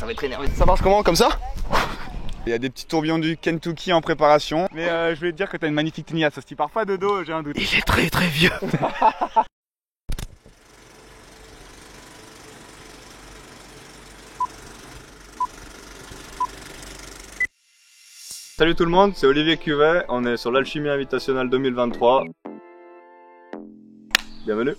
ça va être énervé. Ça marche comment, comme ça? Il y a des petits tourbillons du Kentucky en préparation. Mais je voulais te dire que t'as une magnifique tignasse. Si tu pars pas de dos, j'ai un doute. Il est très très vieux. Salut tout le monde, c'est Olivier Cuvet. On est sur l'Alchimie Invitational 2023. Bienvenue.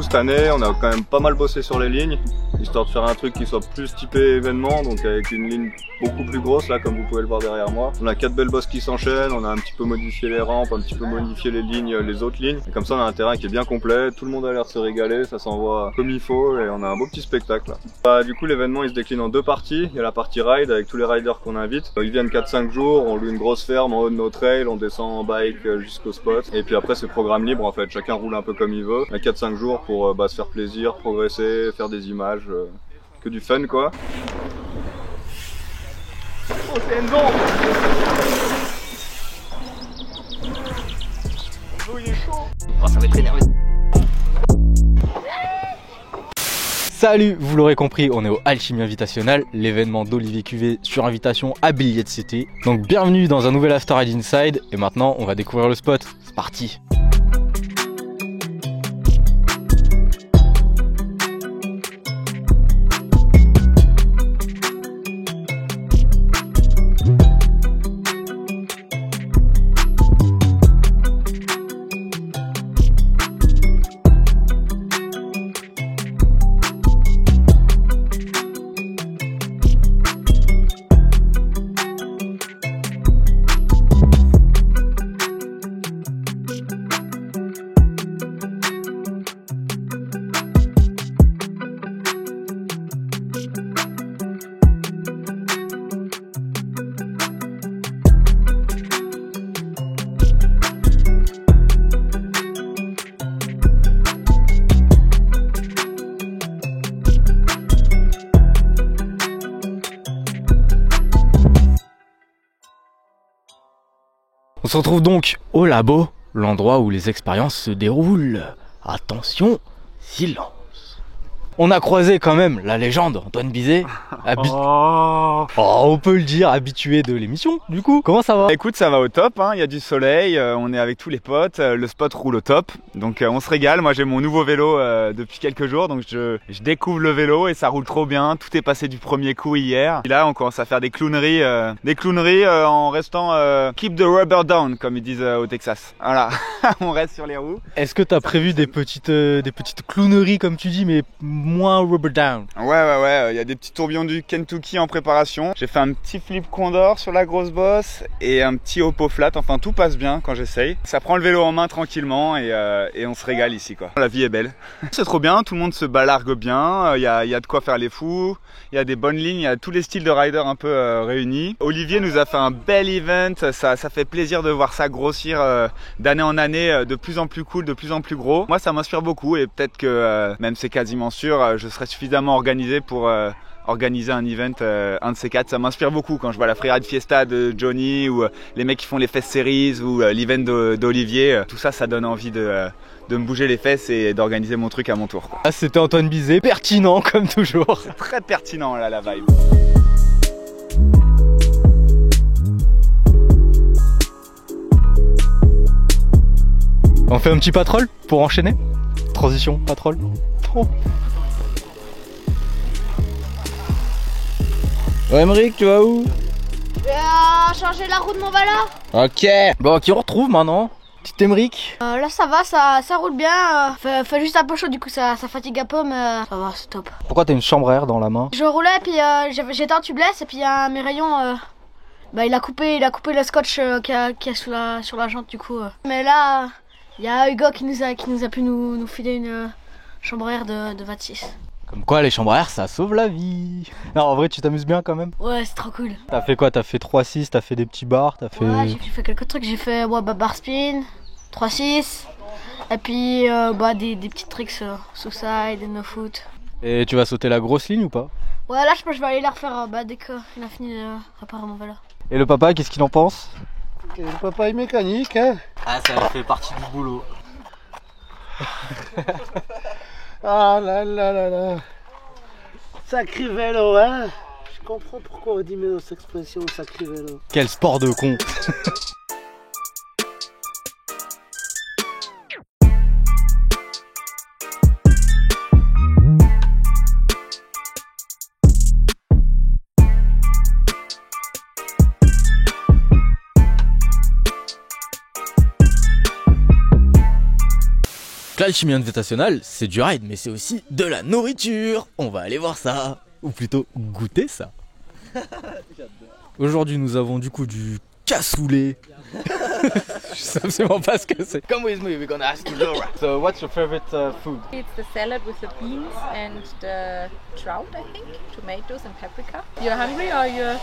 Cette année, on a quand même pas mal bossé sur les lignes, histoire de faire un truc qui soit plus typé événement, donc avec une ligne beaucoup plus grosse, là comme vous pouvez le voir derrière moi. On a 4 belles bosses qui s'enchaînent, on a un petit peu modifié les rampes, un petit peu modifié les lignes, les autres lignes. Et comme ça on a un terrain qui est bien complet, tout le monde a l'air de se régaler, ça s'envoie comme il faut et on a un beau petit spectacle là. Du coup l'événement il se décline en 2 parties, il y a la partie ride avec tous les riders qu'on invite. Ils viennent 4-5 jours, on loue une grosse ferme en haut de nos trails, on descend en bike jusqu'au spot. Et puis après c'est programme libre en fait, chacun roule un peu comme il veut. On a 4-5 jours pour se faire plaisir, progresser, faire des images, que du fun quoi. Oh c'est Enzo! Enzo il est chaud! Oh, ça va être énervé. Salut, vous l'aurez compris, on est au Alchimie Invitational, l'événement d'Olivier Cuvet sur invitation à Billiet City. Donc bienvenue dans un nouvel After Ride Inside et maintenant on va découvrir le spot. C'est parti! On se retrouve donc au labo, l'endroit où les expériences se déroulent. Attention, silence. On a croisé quand même la légende Antoine Bizet, on peut le dire, habitué de l'émission. Du coup, comment ça va? Écoute, ça va au top, hein. Il y a du soleil, on est avec tous les potes, le spot roule au top, donc on se régale. Moi j'ai mon nouveau vélo depuis quelques jours, donc je découvre le vélo et ça roule trop bien. Tout est passé du premier coup hier. Et là on commence à faire des clowneries en restant keep the rubber down comme ils disent au Texas. Voilà, on reste sur les roues. Est-ce que tu as prévu des petites clowneries comme tu dis, mais moins rubber down? Ouais, il y a des petits tourbillons du Kentucky en préparation. J'ai fait un petit flip condor sur la grosse bosse et un petit hoppo flat, enfin tout passe bien quand j'essaye. Ça prend le vélo en main tranquillement et on se régale ici quoi. La vie est belle. C'est trop bien, tout le monde se balargue bien, il y a de quoi faire les fous, il y a des bonnes lignes, il y a tous les styles de rider un peu réunis. Olivier nous a fait un bel event, ça fait plaisir de voir ça grossir d'année en année, de plus en plus cool, de plus en plus gros. Moi ça m'inspire beaucoup et peut-être que même c'est quasiment sûr, je serai suffisamment organisé pour organiser un event, un de ces 4. Ça m'inspire beaucoup quand je vois la Freeride Fiesta de Johnny ou les mecs qui font les Fest Series ou l'event d'Olivier. Tout ça, ça donne envie de me bouger les fesses et d'organiser mon truc à mon tour. Ah, c'était Antoine Bizet, pertinent comme toujours. C'est très pertinent là la vibe. On fait un petit patrol pour enchaîner. Transition, patrol. Oh. Ouais, Emeric, tu vas où? Je vais changer la roue de mon vélo. Ok. Bon, qui on retrouve maintenant? Petit Emeric. Là ça va, ça roule bien. Fait juste un peu chaud, du coup ça fatigue un peu, mais ça va, c'est top. Pourquoi t'as une chambre à air dans la main? Je roulais, puis j'étais en tubeless, et puis mes rayons, il a coupé le scotch qu'il y a sur la jante, du coup. Mais là, il y a Hugo qui nous a pu nous filer une chambre à air de 26. Comme quoi les chambres à air ça sauve la vie. Non, en vrai tu t'amuses bien quand même. Ouais, c'est trop cool. T'as fait quoi? T'as fait 3-6, t'as fait des petits bars, t'as fait... Ouais, j'ai fait quelques trucs, j'ai fait bar spin, 3-6, et puis des petits tricks suicide, no foot. Et tu vas sauter la grosse ligne ou pas? Ouais, là je pense que je vais aller la refaire dès qu'il a fini de réparer mon vélo. Et le papa, qu'est-ce qu'il en pense? Le papa est mécanique, hein. Ah, ça fait partie du boulot. Ah là là là là. Sacré vélo, hein. Je comprends pourquoi on dit mais cette expression, sacré vélo. Quel sport de con. L'Alchimie Invitational, c'est du ride, mais c'est aussi de la nourriture. On va aller voir ça, ou plutôt goûter ça. Aujourd'hui, nous avons du coup du cassoulet. Je sais absolument pas ce que c'est. Come with me, we're gonna ask you Laura. So, what's your favorite food? It's the salad with the beans and the trout, I think, tomatoes and paprika. You're hungry or you're...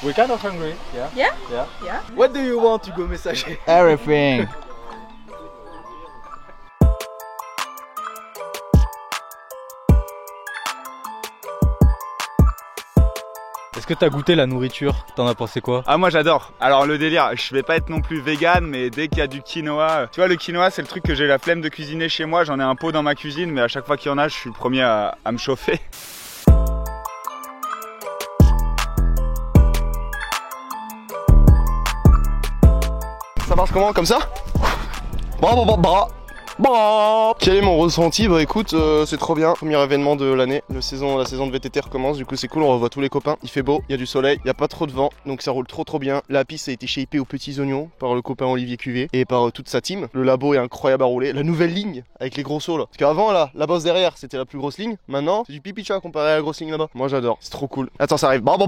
We're kind of hungry, yeah. Yeah? Yeah. Yeah. What do you want, Hugo Messager? Everything. Est-ce que t'as goûté la nourriture? T'en as pensé quoi? Ah moi j'adore. Alors le délire, je vais pas être non plus vegan, mais dès qu'il y a du quinoa, tu vois le quinoa c'est le truc que j'ai la flemme de cuisiner chez moi, j'en ai un pot dans ma cuisine, mais à chaque fois qu'il y en a, je suis le premier à me chauffer. Ça marche comment comme ça? Quel est mon ressenti? Bah écoute, c'est trop bien, premier événement de l'année, la saison de VTT recommence, du coup c'est cool, on revoit tous les copains, il fait beau, il y a du soleil, il n'y a pas trop de vent, donc ça roule trop bien. La piste a été shapée aux petits oignons par le copain Olivier Cuvé et par toute sa team. Le labo est incroyable à rouler, la nouvelle ligne avec les gros sauts là. Parce qu'avant là, la bosse derrière c'était la plus grosse ligne, maintenant c'est du pipi chat comparé à la grosse ligne là-bas. Moi j'adore, c'est trop cool. Attends, ça arrive. Ma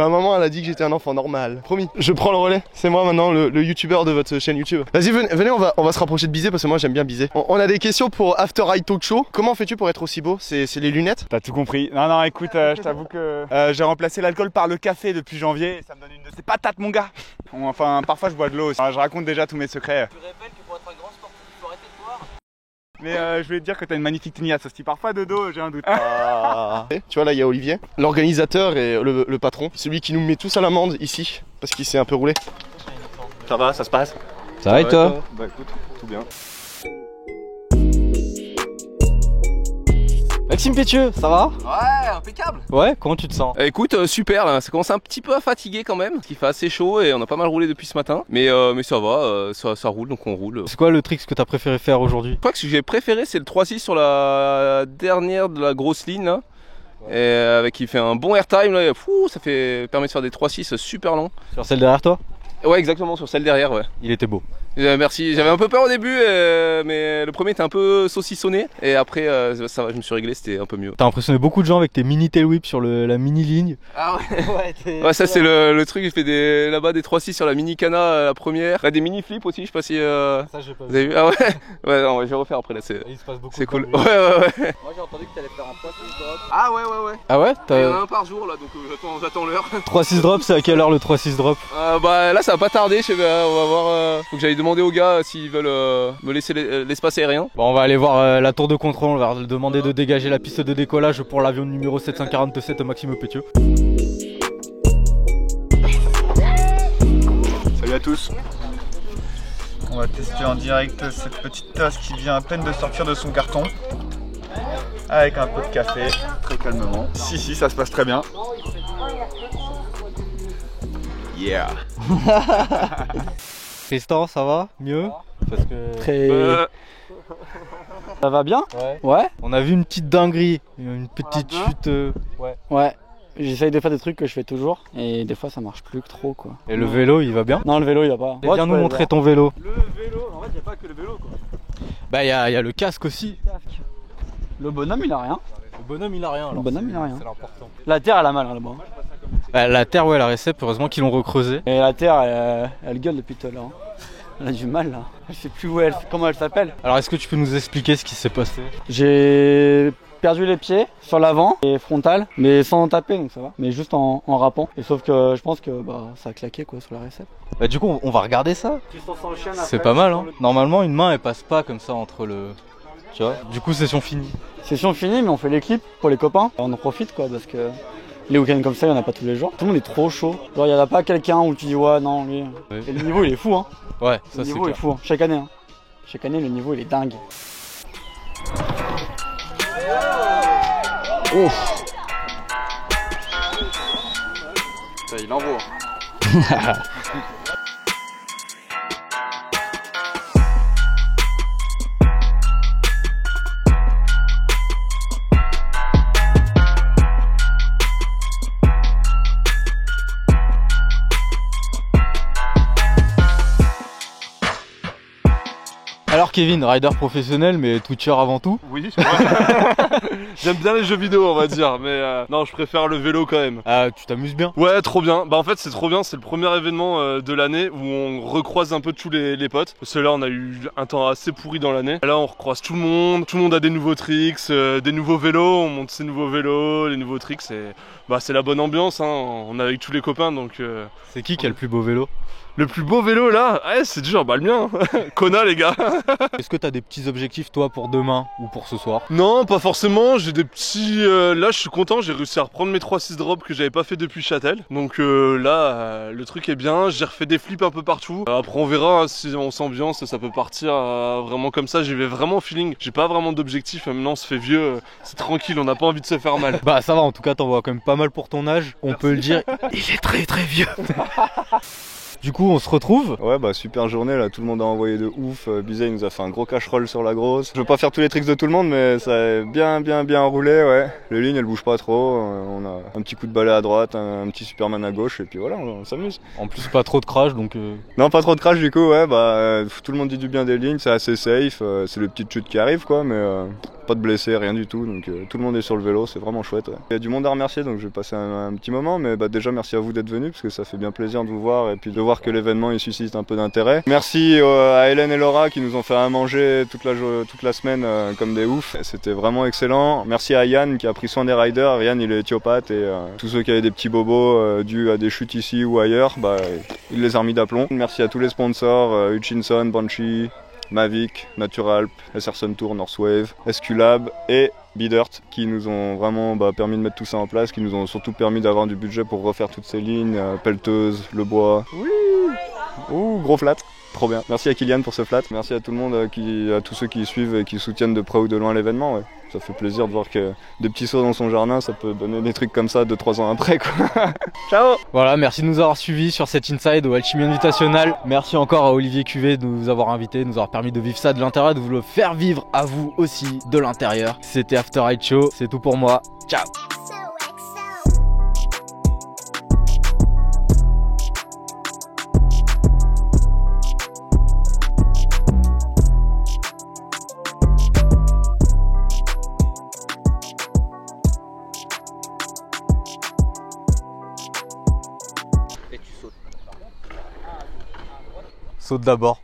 maman elle a dit que j'étais un enfant normal. Promis, je prends le relais, c'est moi maintenant le youtubeur de votre chaîne YouTube. Vas-y venez, on va se rapprocher de biser parce que moi j'aime bien biser. On a des questions pour After Ride Talk Show. Comment fais-tu pour être aussi beau? C'est les lunettes? T'as tout compris. Non écoute, je t'avoue que j'ai remplacé l'alcool par le café depuis janvier et ça me donne une de ces patates mon gars. Enfin parfois je bois de l'eau aussi. Je raconte déjà tous mes secrets. Tu rappelles que pour être un grand sportif, il faut arrêter de boire. Mais je voulais te dire que t'as une magnifique tignasse aussi. Parfois de dos, j'ai un doute. Tu vois là il y a Olivier, l'organisateur et le patron, celui qui nous met tous à l'amende ici parce qu'il s'est un peu roulé. Ça va, ça se passe? Ça va et toi? Bah écoute, tout bien. Maxime Pétieux, ça va? Ouais, impeccable. Ouais, comment tu te sens? Écoute, super, là, ça commence un petit peu à fatiguer quand même, parce qu'il fait assez chaud et on a pas mal roulé depuis ce matin. Mais ça va, ça roule, donc on roule. C'est quoi le trick que t'as préféré faire aujourd'hui? Je crois que ce que j'ai préféré, c'est le 3-6 sur la dernière de la grosse ligne là. Et avec il fait un bon airtime là, ça permet de faire des 3-6 super longs. Sur celle derrière toi? Ouais, exactement, sur celle derrière, ouais. Il était beau. Merci, j'avais un peu peur au début, mais le premier était un peu saucissonné. Et après, ça va, je me suis réglé, c'était un peu mieux. T'as impressionné beaucoup de gens avec tes mini tail whips sur la mini ligne. Ah ouais. Ouais, ça c'est le truc, j'ai fait là-bas des 3-6 sur la mini cana la première. Là, des mini flips aussi, je sais pas si Ça j'ai pas vous avez vu. Ah ouais. Ouais, non, je vais refaire après là, Il se passe beaucoup. c'est cool. de temps, Ouais. Moi j'ai entendu que t'allais faire un 3-6 drop. Ah ouais. Ah ouais? Il y en a un par jour là, donc j'attends l'heure. 3-6 drop, c'est à quelle heure le 3-6 drop? Bah là ça va pas tarder, on va voir. Faut que j'aille demander aux gars s'ils veulent me laisser l'espace aérien. Bon, on va aller voir la tour de contrôle, on va leur demander de dégager la piste de décollage pour l'avion numéro 747 Maxime Pétieux. Salut à tous. On va tester en direct cette petite tasse qui vient à peine de sortir de son carton. Avec un peu de café, très calmement. Si, ça se passe très bien. Yeah. Tristan, ça va? Mieux? Parce que... Ça va bien? Ouais. On a vu une petite dinguerie, une petite chute. Ouais. J'essaye de faire des trucs que je fais toujours et des fois ça marche plus que trop quoi. Et le vélo il va bien? Non, le vélo il va pas. Viens nous montrer ton vélo. Le vélo, en fait il n'y a pas que le vélo quoi. Bah il y a le casque aussi. Le bonhomme il a rien. Le bonhomme il a rien. Le bonhomme il a rien. C'est l'important. La terre elle a mal là-bas. Bah, la terre ouais la récep, heureusement qu'ils l'ont recreusé. Et la terre elle gueule depuis tout à l'heure. Elle a du mal là. Elle sait plus comment elle s'appelle. Alors est-ce que tu peux nous expliquer ce qui s'est passé? J'ai perdu les pieds sur l'avant et frontal, mais sans taper donc ça va. Mais juste en râpant. Et sauf que je pense que ça a claqué quoi sur la récep. Bah du coup on va regarder ça. C'est pas mal hein. Normalement une main elle passe pas comme ça entre le... tu vois. Du coup, session finie. Session finie, mais on fait les clips pour les copains. On en profite quoi, parce que les week-ends comme ça, il n'y en a pas tous les jours. Tout le monde est trop chaud. Genre, il n'y en a pas quelqu'un où tu dis ouais, non, lui. Ouais. Et le niveau, il est fou, hein. Ouais, ça Le c'est niveau est clair. fou, hein. Chaque année. Hein. Chaque année, le niveau, il est dingue. Ça, il envoie. Alors Kevin, rider professionnel mais Twitcher avant tout. Oui, c'est vrai. J'aime bien les jeux vidéo, on va dire, mais non, je préfère le vélo quand même. Ah, tu t'amuses bien? Ouais, trop bien. Bah en fait, c'est trop bien. C'est le premier événement de l'année où on recroise un peu tous les potes. Parce que là, on a eu un temps assez pourri dans l'année. Là, on recroise tout le monde. Tout le monde a des nouveaux tricks, des nouveaux vélos. On monte ses nouveaux vélos, les nouveaux tricks. Et bah, c'est la bonne ambiance. Hein. On est avec tous les copains, donc. C'est qui a le plus beau vélo? Le plus beau vélo là, ouais, c'est dur, bah le mien. Kona les gars. Est-ce que t'as des petits objectifs toi pour demain ou pour ce soir? Non, pas forcément, j'ai des petits... là je suis content, j'ai réussi à reprendre mes 3-6 drops que j'avais pas fait depuis Châtel. Donc là, le truc est bien, j'ai refait des flips un peu partout. Après on verra hein, si on s'ambiance, ça peut partir vraiment comme ça, j'y vais vraiment au feeling. J'ai pas vraiment d'objectif, maintenant on se fait vieux, c'est tranquille, on n'a pas envie de se faire mal. Bah ça va, en tout cas t'en vois quand même pas mal pour ton âge, on peut le dire. Il est très très vieux. Du coup, on se retrouve. Ouais, bah super journée là, tout le monde a envoyé de ouf. Bizet il nous a fait un gros cash-roll sur la grosse. Je veux pas faire tous les tricks de tout le monde, mais ça a bien roulé, ouais. Les lignes elles bougent pas trop. On a un petit coup de balai à droite, un petit Superman à gauche, et puis voilà, on s'amuse. En plus, pas trop de crash donc. Non, pas trop de crash du coup, ouais. Bah tout le monde dit du bien des lignes, c'est assez safe. C'est les petites chutes qui arrivent quoi, mais pas de blessés, rien du tout. Donc tout le monde est sur le vélo, c'est vraiment chouette. Ouais. Il y a du monde à remercier, donc je vais passer un petit moment. Mais bah, déjà, merci à vous d'être venus, parce que ça fait bien plaisir de vous voir et puis de voir que l'événement il suscite un peu d'intérêt. Merci à Hélène et Laura qui nous ont fait à manger toute la semaine comme des oufs. C'était vraiment excellent. Merci à Yann qui a pris soin des riders. Yann il est éthiopathe et tous ceux qui avaient des petits bobos dus à des chutes ici ou ailleurs, bah, il les a remis d'aplomb. Merci à tous les sponsors, Hutchinson, Banshee, Mavic, Naturalp, SR Tour, Northwave, Esculab et Bidirt qui nous ont vraiment permis de mettre tout ça en place, qui nous ont surtout permis d'avoir du budget pour refaire toutes ces lignes, pelleteuse, le bois. Oui. Ouh, gros flat. Trop bien. Merci à Kylian pour ce flat. Merci à tout le monde, à tous ceux qui suivent et qui soutiennent de près ou de loin l'événement. Ouais. Ça fait plaisir de voir que des petits sauts dans son jardin, ça peut donner des trucs comme ça 2-3 ans après quoi. Ciao. Voilà, merci de nous avoir suivis sur cet Inside au Alchimie Invitational. Merci encore à Olivier Cuvé de nous avoir invités, de nous avoir permis de vivre ça de l'intérieur, de vous le faire vivre à vous aussi de l'intérieur. C'était After Ride Show, c'est tout pour moi. Ciao. Saute d'abord.